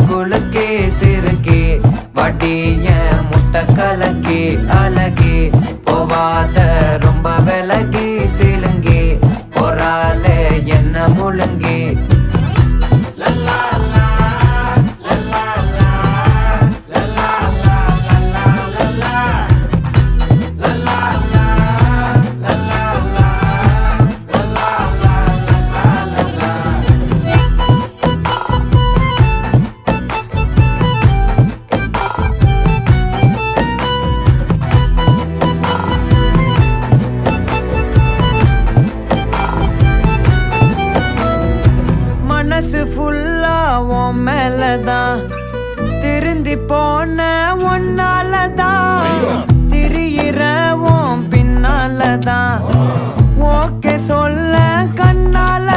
குலுக்கே சிறுக்கே வடிய முட்டை கலக்கே அழகே போவாத ரொம்ப விலகி சிலுங்கி போறால என்ன முழுங்கி மனசு ஃபுல்லா உன் மேலதான் திருந்தி போன ஒன்னாலதான் திரியிற உன் பின்னாலதான் ஓகே சொல்ல கண்ணால